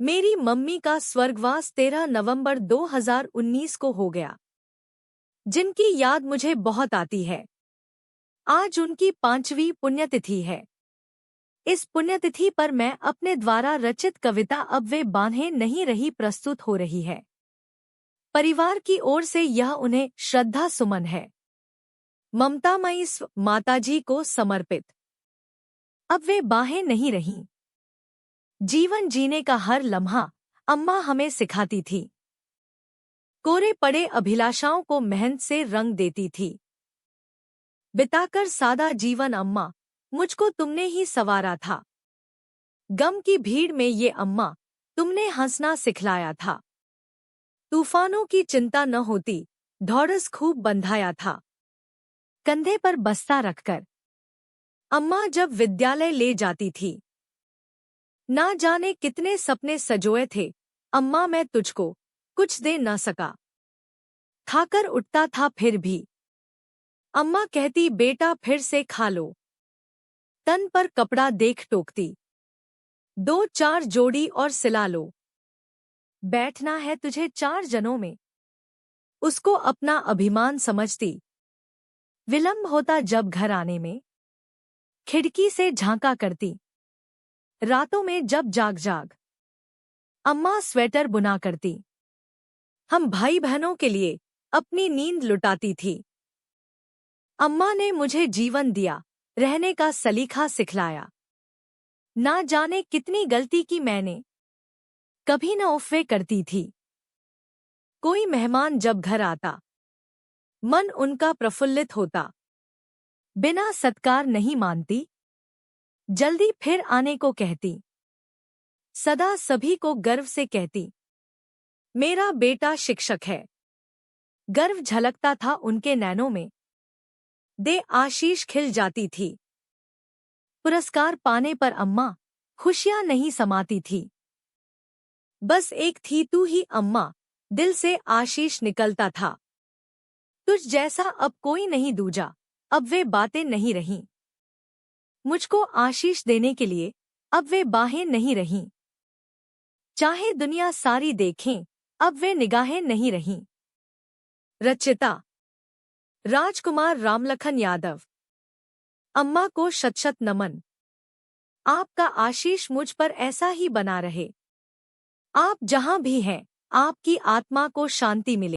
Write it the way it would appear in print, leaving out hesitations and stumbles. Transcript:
मेरी मम्मी का स्वर्गवास 13 नवंबर 2019 को हो गया, जिनकी याद मुझे बहुत आती है। आज उनकी 5वीं पुण्यतिथि है। इस पुण्यतिथि पर मैं अपने द्वारा रचित कविता अब वे बांधे नहीं रही प्रस्तुत हो रही है। परिवार की ओर से यह उन्हें श्रद्धा सुमन है। ममतामयी माताजी को समर्पित। अब वे बाहें नहीं रहीं। जीवन जीने का हर लम्हा अम्मा हमें सिखाती थी। कोरे पड़े अभिलाषाओं को मेहनत से रंग देती थी। बिताकर सादा जीवन अम्मा, मुझको तुमने ही संवारा था। गम की भीड़ में ये अम्मा, तुमने हंसना सिखलाया था। तूफानों की चिंता न होती, ढौड़स खूब बंधाया था। कंधे पर बस्ता रखकर अम्मा जब विद्यालय ले जाती थी, ना जाने कितने सपने सजोए थे। अम्मा मैं तुझको कुछ दे न सका। खाकर उठता था फिर भी अम्मा कहती बेटा फिर से खा लो। तन पर कपड़ा देख टोकती, 2-4 जोड़ी और सिला लो। बैठना है तुझे 4 जनों में, उसको अपना अभिमान समझती। विलंब होता जब घर आने में, खिड़की से झांका करती। रातों में जब जाग जाग अम्मा स्वेटर बुना करती। हम भाई बहनों के लिए अपनी नींद लुटाती थी। अम्मा ने मुझे जीवन दिया, रहने का सलीखा सिखलाया। ना जाने कितनी गलती की मैंने, कभी न उफ़्फ़े करती थी। कोई मेहमान जब घर आता, मन उनका प्रफुल्लित होता। बिना सत्कार नहीं मानती, जल्दी फिर आने को कहती। सदा सभी को गर्व से कहती, मेरा बेटा शिक्षक है। गर्व झलकता था उनके नैनों में, दे आशीष खिल जाती थी। पुरस्कार पाने पर अम्मा खुशियां नहीं समाती थी। बस एक थी तू ही अम्मा, दिल से आशीष निकलता था। तुझ जैसा अब कोई नहीं दूजा, अब वे बातें नहीं रहीं। मुझको आशीष देने के लिए अब वे बाहें नहीं रहीं। चाहे दुनिया सारी देखें, अब वे निगाहें नहीं रहीं। रचिता राजकुमार रामलखन यादव। अम्मा को शत-शत नमन। आपका आशीष मुझ पर ऐसा ही बना रहे। आप जहां भी हैं, आपकी आत्मा को शांति मिले।